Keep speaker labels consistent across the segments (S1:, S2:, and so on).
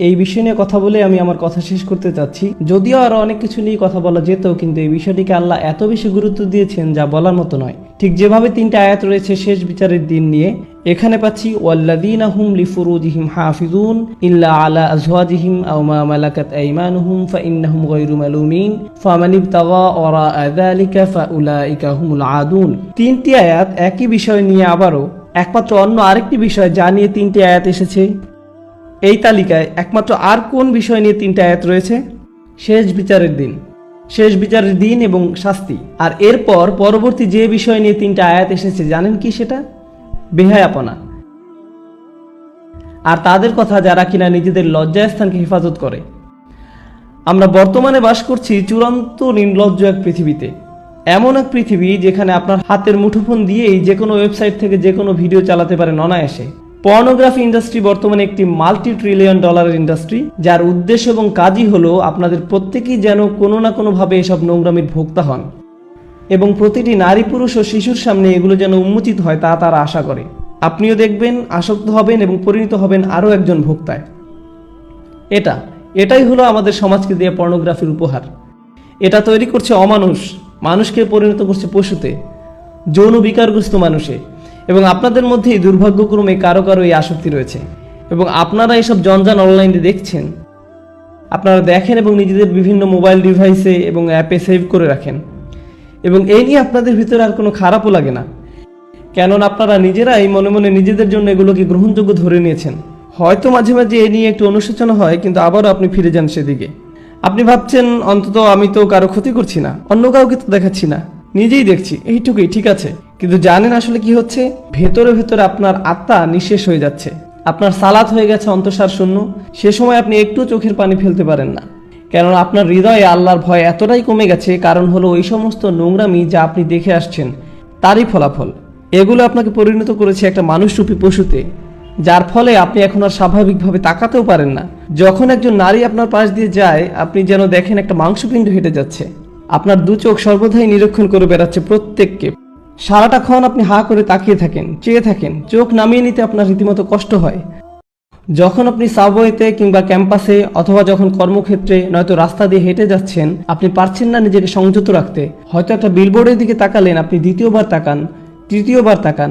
S1: এই বিষয় নিয়ে কথা বলে আমি আমার কথা শেষ করতে চাচ্ছি। যদিও আরো অনেক কিছু নিয়ে কথা বলা যেত, কিন্তু এই বিষয়টিকে আল্লাহ এত বেশি গুরুত্ব দিয়েছেন যা বলার মতো নয়। ঠিক যেভাবে 3টা আয়াত রয়েছে শেষ বিচারের দিন নিয়ে, এখানে পাচ্ছি ওয়াল্লাযীনা হুম লিফুরুজিহিম হাফিজুন ইল্লা আলা আজওয়াজিহিম আও মা মালাকাত আইমানুহুম ফাইন্নাহুম গায়রু মালুমিন ফামান ইবতাগা ওয়ারাআ যালিকা ফাউলাইকা হুমুল আদুন। 3টি আয়াত একই বিষয় নিয়ে, আবারও একমাত্র অন্য আরেকটি বিষয় যা নিয়ে 3টি আয়াত এসেছে। এই তালিকায় একমাত্র আর কোন বিষয় নিয়ে 3টা আয়াত রয়েছে? শেষ বিচারের দিন, শেষ বিচারের দিন এবং শাস্তি। আর এরপর পরবর্তী যে বিষয় নিয়ে 3টা আয়াত এসেছে জানেন কি? সেটা বেহায়াপনা। আর তাদের কথা যারা কিনা নিজেদের লজ্জাস্থানকে হেফাজত করে। আমরা বর্তমানে বাস করছি চূড়ান্ত নির্লজ্জ এক পৃথিবীতে। এমন এক পৃথিবী যেখানে আপনার হাতের মুঠোফোন দিয়েই যে কোনো ওয়েবসাইট থেকে যে কোনো ভিডিও চালাতে পারেন অনায়াসে। পর্নোগ্রাফি ইন্ডাস্ট্রি বর্তমানে একটি $multi-trillion ইন্ডাস্ট্রি, যার উদ্দেশ্য এবং কাজই হলো আপনাদের প্রত্যেকেই যেন কোনো না কোনোভাবে এসব নোংরামির ভোক্তা হন, এবং প্রতিটি নারী পুরুষ ও শিশুর সামনে এগুলো যেন উন্মোচিত হয় তা তারা আশা করে। আপনিও দেখবেন, আসক্ত হবেন এবং পরিণত হবেন আরও একজন ভোক্তায়। এটাই হলো আমাদের সমাজকে দিয়ে পর্নোগ্রাফির উপহার। এটা তৈরি করছে অমানুষ, মানুষকে পরিণত করছে পশুতে, যৌন বিকারগ্রস্ত মানুষে। এবং আপনাদের মধ্যেই দুর্ভাগ্যক্রমে কারো কারো এই আসক্তি রয়েছে, এবং আপনারা এসব জঞ্জাল অনলাইনে দেখছেন, আপনারা দেখেন এবং নিজেদের বিভিন্ন মোবাইল ডিভাইসে এবং অ্যাপে সেভ করে রাখেন। এবং এই নিয়ে আপনাদের ভিতরে আর কোনো খারাপও লাগে না, কেননা আপনারা নিজেরাই মনে মনে নিজেদের জন্য এগুলোকে গ্রহণযোগ্য ধরে নিয়েছেন। হয়তো মাঝে মাঝে এ নিয়ে একটু অনুশোচনা হয়, কিন্তু আবারও আপনি ফিরে যান সেদিকে। আপনি ভাবছেন অন্তত আমি তো কারো ক্ষতি করছি না, অন্য কাউকে তো দেখাচ্ছি না, নিজেই দেখছি, এইটুকুই ঠিক আছে। কিন্তু জানেন আসলে কি হচ্ছে? ভেতরে ভেতরে আপনার আত্মা নিঃশেষ হয়ে যাচ্ছে, আপনার সালাত হয়ে গেছে অন্তঃসার শূন্য। সে সময় আপনি একটু চোখের পানি ফেলতে পারেন না, কেননা আপনার হৃদয়ে আল্লাহর ভয় এতটাই কমে গেছে। কারণ হলো ওই সমস্ত নোংরামি যা আপনি দেখে আসছেন তারই ফলাফল। এগুলো আপনাকে পরিণত করেছে একটা মানুষরূপী পশুতে, যার ফলে আপনি এখন আর স্বাভাবিকভাবে তাকাতেও পারেন না। যখন একজন নারী আপনার পাশ দিয়ে যায়, আপনি যেন দেখেন একটা মাংসপিণ্ড হেঁটে যাচ্ছে। আপনার দু চোখ সর্বদাই নিরীক্ষণ করে বেড়াচ্ছে প্রত্যেককে। সারাটাক্ষণ আপনি হা করে তাকিয়ে থাকেন, চেয়ে থাকেন, চোখ নামিয়ে নিতে আপনার রীতিমতো কষ্ট হয়। যখন আপনি সাবওয়েতে কিংবা ক্যাম্পাসে অথবা যখন কর্মক্ষেত্রে নয়তো রাস্তা দিয়ে হেঁটে যাচ্ছেন, আপনি পারছেন না নিজেকে সংযত রাখতে। হয়তো একটা বিলবোর্ডের দিকে তাকালেন, আপনি দ্বিতীয়বার তাকান, তৃতীয়বার তাকান।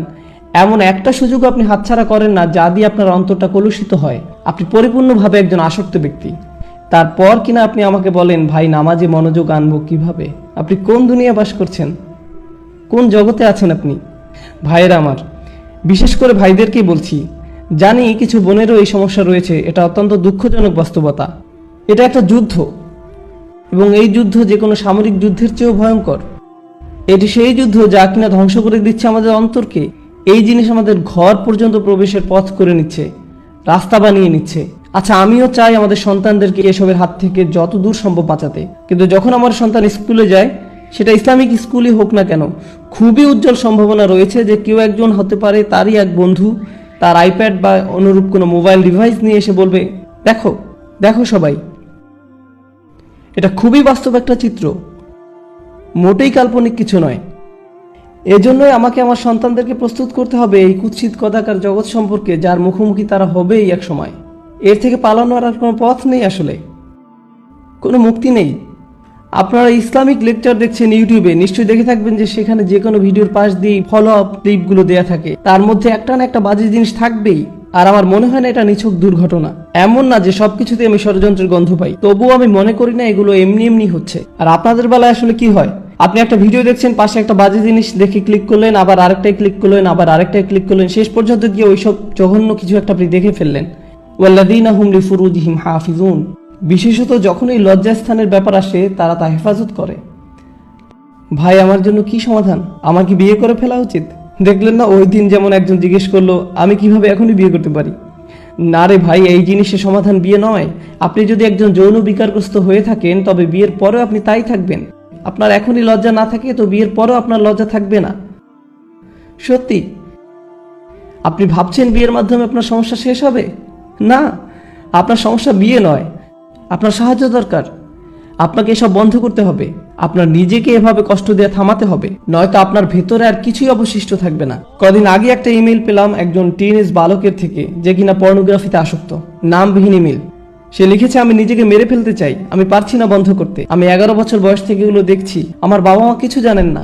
S1: এমন একটা সুযোগ আপনি হাতছাড়া করেন না যা দিয়ে আপনার অন্তরটা কলুষিত হয়। আপনি পরিপূর্ণভাবে একজন আসক্ত ব্যক্তি। তারপর কিনা আপনি আমাকে বলেন, ভাই নামাজে মনোযোগ আনবো কিভাবে? আপনি কোন দুনিয়া বাস করছেন? কোন জগতে আছেন আপনি? ভাইয়েরা আমার, বিশেষ করে ভাইদেরকেই বলছি, জানি কিছু বোনেরও এই সমস্যা রয়েছে। এটা অত্যন্ত দুঃখজনক বাস্তবতা। এটা একটা যুদ্ধ, এবং এই যুদ্ধ যে কোনো সামরিক যুদ্ধের চেয়েও ভয়ঙ্কর। এটি সেই যুদ্ধ যা কিনা ধ্বংস করে দিচ্ছে আমাদের অন্তরকে। এই জিনিস আমাদের ঘর পর্যন্ত প্রবেশের পথ করে নিচ্ছে, রাস্তা বানিয়ে নিচ্ছে। আচ্ছা, আমিও চাই আমাদের সন্তানদেরকে এসবের হাত থেকে যত দূর সম্ভব বাঁচাতে, কিন্তু যখন আমার সন্তান স্কুলে যায়, সেটা ইসলামিক স্কুলই হোক না কেন, খুবই উজ্জ্বল সম্ভাবনা রয়েছে যে কেউ একজন হতে পারে তারই এক বন্ধু তার আইপ্যাড বা অনুরূপ কোনো মোবাইল ডিভাইস নিয়ে এসে বলবে, দেখো দেখো সবাই। এটা খুবই বাস্তব একটা চিত্র, মোটেই কাল্পনিক কিছু নয়। এজন্যই আমাকে আমার সন্তানদেরকে প্রস্তুত করতে হবে এই কুৎসিত কদাকার জগৎ সম্পর্কে, যার মুখোমুখি তারা হবেই এক সময়। এর থেকে পালানোর আর কোনো পথ নেই, আসলে কোনো মুক্তি নেই। আপনারা ইসলামিক লেকচার দেখছেন ইউটিউবে, নিশ্চয়ই দেখে থাকবেন যে সেখানে যে কোনো ভিডিওর পাশ দিয়ে ফলো আপ ক্লিপগুলো দেয়া থাকে, তার মধ্যে একটা না একটা বাজে জিনিস থাকবেই। আর আমার মনে হয় না এটা নিছক দুর্ঘটনা। এমন না যে সবকিছুতে আমি ষড়যন্ত্রের গন্ধ পাই, তবুও আমি মনে করি না এগুলো এমনি এমনি হচ্ছে। আর আপনাদের বেলায় আসলে কি হয়? আপনি একটা ভিডিও দেখছেন, পাশে একটা বাজে জিনিস দেখে ক্লিক করলেন, আবার আরেকটাই ক্লিক করলেন, আবার আরেকটাই ক্লিক করলেন, শেষ পর্যন্ত গিয়ে ওইসব জঘন্য কিছু একটা আপনি দেখে ফেললেন। ওয়াল্লাযীনা হুম লিফুরুজিহিম হাফিজুন। বিশেষত যখন এই লজ্জাস্থানের ব্যাপার আসে, তারা তা হেফাজত করে। ভাই, আমার জন্য কি সমাধান? আমার কি বিয়ে করে ফেলা উচিত? দেখলেন না ওই দিন যেমন একজন জিজ্ঞেস করলো, আমি কিভাবে এখনই বিয়ে করতে পারি? না রে ভাই, এই জিনিসের সমাধান বিয়ে নয়। আপনি যদি একজন যৌন বিকারগ্রস্ত হয়ে থাকেন, তবে বিয়ের পরেও আপনি তাই থাকবেন। আপনার এখনই লজ্জা না থাকে তো বিয়ের পরেও আপনার লজ্জা থাকবে না। সত্যি। আপনি ভাবছেন বিয়ের মাধ্যমে আপনার সমস্যা শেষ হবে? না, আপনার সমস্যা বিয়ে নয়, আপনার সাহায্য দরকার। আপনাকে এসব বন্ধ করতে হবে। আপনার নিজেকে এভাবে কষ্ট দেওয়া থামাতে হবে, নয়তো আপনার ভেতরে আর কিছুই অবশিষ্ট থাকবে না। কদিন আগে একটা ইমেল পেলাম একজন টিনেজ বালকের থেকে, যে কিনা পর্নোগ্রাফিতে আসক্ত। নামবিহীন ইমেল। সে লিখেছে, আমি নিজেকে মেরে ফেলতে চাই, আমি পারছি না বন্ধ করতে। আমি 11 বছর বয়স থেকে এগুলো দেখছি, আমার বাবা মা কিছু জানেন না,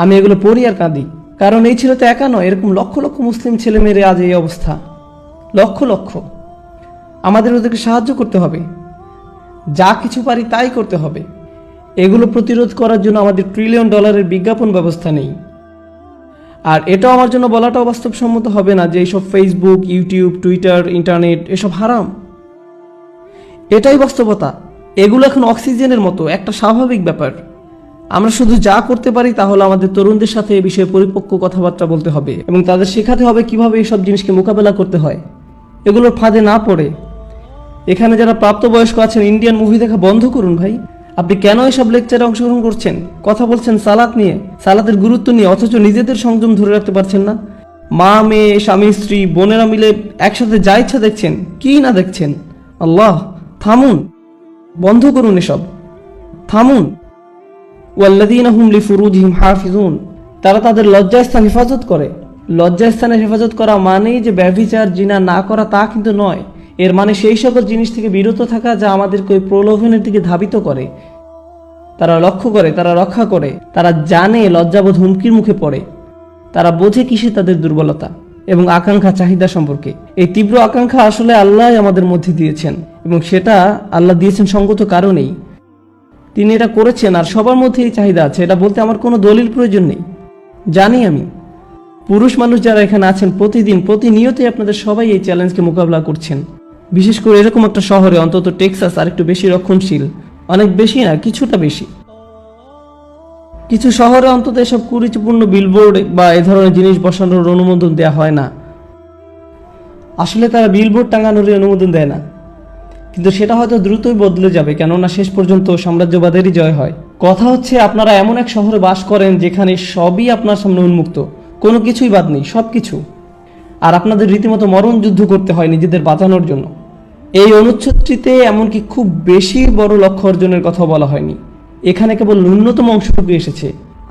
S1: আমি এগুলো পড়ি আর কাঁদি। কারণ এই ছিল তো একা নয়, এরকম লক্ষ লক্ষ মুসলিম ছেলে মেয়ের আজ এই অবস্থা, লক্ষ লক্ষ। আমাদের ওদেরকে সাহায্য করতে হবে, যা কিছু পারি তাই করতে হবে। এগুলো প্রতিরোধ করার জন্য আমাদের $1 ট্রিলিয়ন বিজ্ঞাপন ব্যবস্থা নেই। আর এটাও আমার জন্য বলাটাও বাস্তবসম্মত হবে না যে এইসব ফেসবুক, ইউটিউব, টুইটার, ইন্টারনেট এসব হারাম। এটাই বাস্তবতা। এগুলো এখন অক্সিজেনের মতো একটা স্বাভাবিক ব্যাপার। আমরা শুধু যা করতে পারি তা হলো আমাদের তরুণদের সাথে এ বিষয়ে পরিপক্ক কথাবার্তা বলতে হবে এবং তাদের শেখাতে হবে কিভাবে এইসব জিনিসকে মোকাবেলা করতে হয়, এগুলোর ফাঁদে না পড়ে। এখানে যারা প্রাপ্তবয়স্ক আছেন, ইন্ডিয়ান মুভি দেখা বন্ধ করুন ভাই। আপনি কেন এসব লেকচারে অংশগ্রহণ করছেন? কথা বলছেন সালাত নিয়ে, সালাতের গুরুত্ব নিয়ে, অথচ নিজেদের সংযম ধরে রাখতে পারছেন না। মা মেয়ে, স্বামী স্ত্রী, বোনেরা মিলে একসাথে যা ইচ্ছা দেখছেন, কি না দেখছেন। আল্লাহ, থামুন, বন্ধ করুন এসব, থামুন। ওয়াল্লাযীনা হুম লিফুরুজিহিম হাফিজুন, তারা তাদের লজ্জাস্থান হেফাজত করে। লজ্জাস্থানের হেফাজত করা মানেই যে ব্যভিচার, জিনা না করা তা কিন্তু নয়। এর মানে সেই সকল জিনিস থেকে বিরত থাকা যা আমাদেরকে ওই প্রলোভনের দিকে ধাবিত করে। তারা লক্ষ্য করে, তারা রক্ষা করে, তারা জানে লজ্জাবোধ হুমকির মুখে পড়ে, তারা বোঝে কিসে তাদের দুর্বলতা এবং আকাঙ্ক্ষা, চাহিদা সম্পর্কে। এই তীব্র আকাঙ্ক্ষা আসলে আল্লাহ আমাদের মধ্যে দিয়েছেন এবং সেটা আল্লাহ দিয়েছেন সঙ্গত কারণেই। তিনি এটা করেছেন আর সবার মধ্যে এই চাহিদা আছে, এটা বলতে আমার কোনো দলিল প্রয়োজন নেই। জানি আমি, পুরুষ মানুষ যারা এখানে আছেন প্রতিদিন প্রতিনিয়তই আপনাদের সবাই এই চ্যালেঞ্জকে মোকাবিলা করছেন। বিশেষ করে এরকম একটা শহরে, অন্তত টেক্সাস আর একটু বেশি রক্ষণশীল, অনেক বেশি না, কিছুটা বেশি। কিছু শহরে অন্তত এসব কুরুচিপূর্ণ বিলবোর্ড বা এ ধরনের জিনিস বসানোর অনুমোদন দেওয়া হয় না। আসলে তারা বিলবোর্ড টাঙানোর অনুমোদন দেয় না, কিন্তু সেটা হয়তো দ্রুতই বদলে যাবে, কেননা শেষ পর্যন্ত সাম্রাজ্যবাদেরই জয় হয়। কথা হচ্ছে, আপনারা এমন এক শহরে বাস করেন যেখানে সবই আপনার সামনে উন্মুক্ত, কোনো কিছুই বাদ নেই, সব কিছু। আর আপনাদের রীতিমতো মরণ যুদ্ধ করতে হয় নিজেদের বাঁচানোর জন্য। এই অনুচ্ছেদটিতে এমনকি খুব বেশি বড় লক্ষ্য অর্জনের কথা বলা হয়নি, এখানে কেবল ন্যূনতম অংশটুকু এসেছে।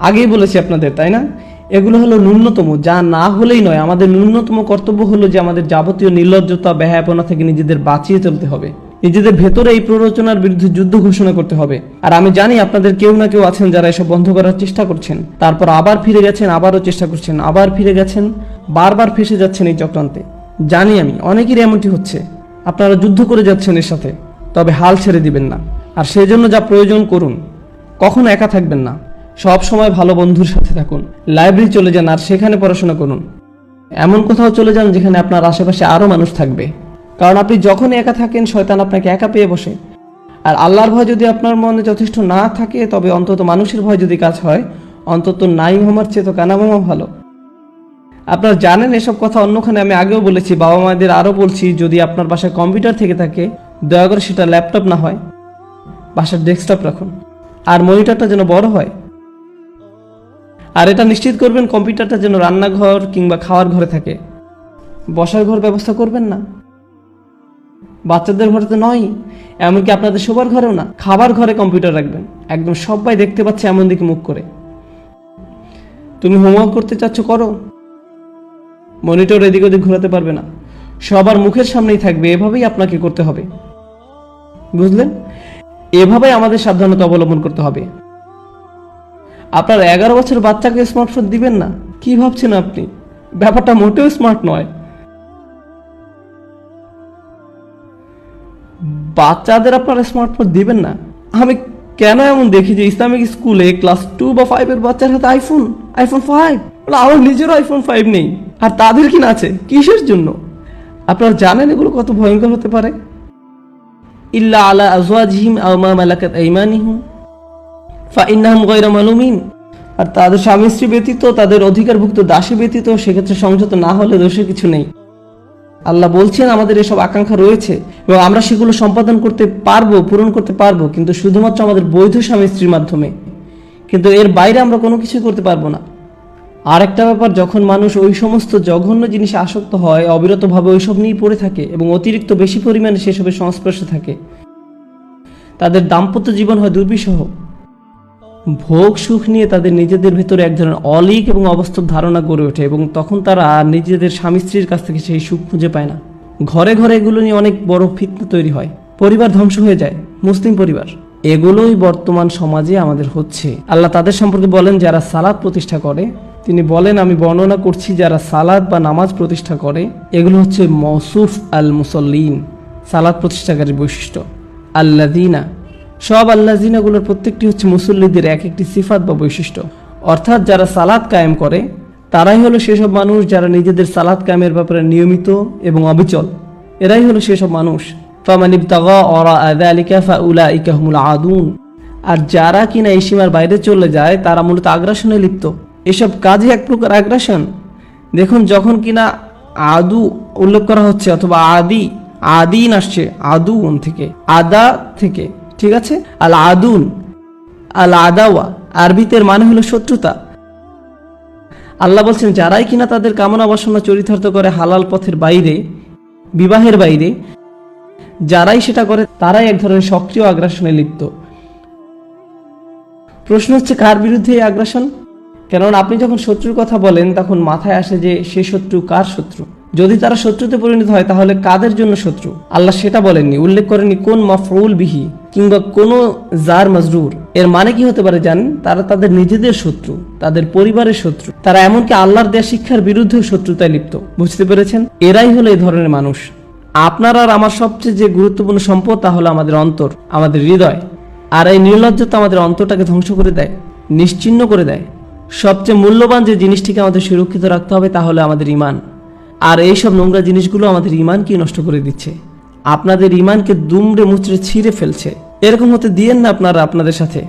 S1: আগেই বলেছি আপনাদের, তাই না? এগুলো হলো ন্যূনতম, যা না হলেই নয়। আমাদের ন্যূনতম কর্তব্য হলো যে আমাদের যাবতীয় নির্লজ্জতা, বেহায়াপনা থেকে নিজেদের বাঁচিয়ে চলতে হবে, নিজেদের ভেতরে এই প্ররোচনার বিরুদ্ধে যুদ্ধ ঘোষণা করতে হবে। আর আমি জানি আপনাদের কেউ না কেউ আছেন যারা এসব বন্ধ করার চেষ্টা করছেন, তারপর আবার ফিরে গেছেন, আবারও চেষ্টা করছেন, আবার ফিরে গেছেন, বারবার ফেসে যাচ্ছেন এই চক্রান্তে। জানি আমি, অনেকেরই এমনটি হচ্ছে। আপনারা যুদ্ধ করে যাচ্ছেন এর সাথে, তবে হাল ছেড়ে দিবেন না। আর সেই জন্য যা প্রয়োজন করুন, কখনো একা থাকবেন না, সব সময় ভালো বন্ধুর সাথে থাকুন। লাইব্রেরি চলে যান আর সেখানে পড়াশোনা করুন। এমন কোথাও চলে যান যেখানে আপনার আশেপাশে আরও মানুষ থাকবে, কারণ আপনি যখনই একা থাকেন শয়তান আপনাকে একা পেয়ে বসে। আর আল্লাহর ভয় যদি আপনার মনে যথেষ্ট না থাকে, তবে অন্তত মানুষের ভয় যদি কাজ হয়, অন্তত নাই হোমার চেয়ে তো কানামামা ভালো। আপনারা জানেন এসব কথা অন্যখানে আমি আগেও বলেছি, বাবা মায়েদের আরও বলছি, যদি আপনার বাসায় কম্পিউটার থেকে থাকে, দয়া করে সেটা ল্যাপটপ না হয়, বাসার ডেস্কটপ রাখুন। আর মনিটরটা যেন বড় হয়। আর এটা নিশ্চিত করবেন কম্পিউটারটা যেন রান্নাঘর কিংবা খাওয়ার ঘরে থাকে, বসার ঘর ব্যবস্থা করবেন না। বাচ্চাদের ঘরে তো নয়, এমনকি আপনাদের শোবার ঘরেও না, খাবার ঘরে কম্পিউটার রাখবেন, একদম সবাই দেখতে পাচ্ছে এমন দিকে মুখ করে। তুমি হোমওয়ার্ক করতে চাচ্ছ, করো, মনিটর এদিক ওদিক ঘোরাতে পারবে না, সবার মুখের সামনেই থাকবে। এভাবেই আপনাকে করতে হবে, বুঝলেন? এভাবেই আমাদের সাবধানতা অবলম্বন করতে হবে। আপনার 11 বছর বাচ্চাকে স্মার্টফোন দিবেন না, কি ভাবছেন আপনি? ব্যাপারটা মোটেও স্মার্ট নয়। বাচ্চাদের আপনারা স্মার্টফোন দিবেন না। আমি কেন এমন দেখি যে ইসলামিক স্কুলে ক্লাস 2 বা 5 এর বাচ্চার হাতে আইফোন 5, আমার নিজেরও আইফোন 5 নেই, আর তাদের কিনা আছে, কিসের জন্য? আপনারা জানেন এগুলো কত ভয়ঙ্কর হতে পারে? ইল্লা আলা আজওয়াজিহিম আও মা মালাকাত আইমানিহুম ফাইন্নাহুম গায়রু মালুমিন। আর তাদের স্বামী স্ত্রী ব্যতীত, তাদের অধিকারভুক্ত দাসী ব্যতীত, সেক্ষেত্রে সংযত না হলে দোষের কিছু নেই। আল্লাহ বলছেন আমাদের এসব আকাঙ্ক্ষা রয়েছে এবং আমরা সেগুলো সম্পাদন করতে পারবো, পূরণ করতে পারবো, কিন্তু শুধুমাত্র আমাদের বৈধ স্বামী স্ত্রীর মাধ্যমে। কিন্তু এর বাইরে আমরা কোনো কিছুই করতে পারবো না। আর একটা ব্যাপার, যখন মানুষ ওই সমস্ত জঘন্য জিনিসে আসক্ত হয়, অবিরতভাবে ওইসব নিয়েই পড়ে থাকে এবং অতিরিক্ত বেশি পরিমাণে সেসবের সংস্পর্শে থাকে, তাদের দাম্পত্য জীবন হয় দুর্বিষহ। ভোগ সুখ নিয়ে তাদের নিজেদের ভেতরে এক ধরনের অলীক এবং অবাস্তব ধারণা গড়ে ওঠে এবং তখন তারা নিজেদের স্বামী স্ত্রীর কাছ থেকে সেই সুখ খুঁজে পায় না। ঘরে ঘরে এগুলো নিয়ে অনেক বড় ফিতনা তৈরি হয়, পরিবার ধ্বংস হয়ে যায়, মুসলিম পরিবার। এগুলোই বর্তমান সমাজে আমাদের হচ্ছে। আল্লাহ তাদের সম্পর্কে বলেন যারা সালাত প্রতিষ্ঠা করে, তিনি বলেন আমি বর্ণনা করছি যারা সালাত বা নামাজ প্রতিষ্ঠা করে, এগুলো হচ্ছে মওসুফ আল মুসল্লিন, সালাত প্রতিষ্ঠাকারীর বৈশিষ্ট্য। আল্লাযিনা, সব আল্লাযিনাগুলোর প্রত্যেকটি হচ্ছে মুসল্লিদের এক একটি সিফাত বা বৈশিষ্ট্য। অর্থাৎ যারা সালাত কায়েম করে তারাই হলো সেসব মানুষ যারা নিজেদের সালাত কায়েমের ব্যাপারে নিয়মিত এবং অবিচল। এরাই হলো সেসব মানুষ। ফামান ইবতাগা ওয়ারাআ যালিকা ফাউলাইকা হুমুল আদুন। আর যারা কিনা এই সীমার বাইরে চলে যায় তারা মূলত আগ্রাসনে লিপ্ত। এসব কাজই এক প্রকার আগ্রাসন। দেখুন, যখন কিনা আদু উল্লেখ করা হচ্ছে অথবা আদিন আসছে আদুন থেকে, আদা থেকে, ঠিক আছে। আল আদুন, আল আদাওয়া আরবিতে মানে হলো শত্রুতা। আল্লাহ বলছেন যারাই কিনা তাদের কামনা বাসনা চরিতার্থ করে হালাল পথের বাইরে, বিবাহের বাইরে, যারাই সেটা করে তারাই এক ধরনের সক্রিয় আগ্রাসনে লিপ্ত। প্রশ্ন হচ্ছে কার বিরুদ্ধে এই আগ্রাসন? কেননা আপনি যখন শত্রুর কথা বলেন তখন মাথায় আসে যে সে শত্রু কার শত্রু। যদি তারা শত্রুতে পরিণত হয় তাহলে কাদের জন্য শত্রু? আল্লাহ সেটা বলেননি, উল্লেখ করেননি কোন মাফউল বিহি কিংবা কোন জার মাজরুর। এর মানে কি হতে পারে জানেন? তারা তাদের নিজেদের শত্রু, তাদের পরিবারের শত্রু, তারা এমনকি আল্লাহর দেয়া শিক্ষার বিরুদ্ধেও শত্রুতায় লিপ্ত। বুঝতে পেরেছেন? এরাই হলো এই ধরনের মানুষ। আপনার আর আমার সবচেয়ে যে গুরুত্বপূর্ণ সম্পদ তা হলো আমাদের অন্তর, আমাদের হৃদয়। আর এই নির্লজ্জতা আমাদের অন্তরটাকে ধ্বংস করে দেয়, নিশ্চিহ্ন করে দেয়। সবচেয়ে মূল্যবান যে জিনিসটিকে আমাদের সুরক্ষিত রাখতে হবে তা হলো আমাদের ঈমান। আর এইসব নোংরা জিনিসগুলো আমাদের ঈমানকে নষ্ট করে দিচ্ছে, আপনাদের ঈমানকে দুমড়ে মুচড়ে ছিঁড়ে ফেলছে। এরকম হতে দিয়েন না আপনারা আপনাদের সাথে।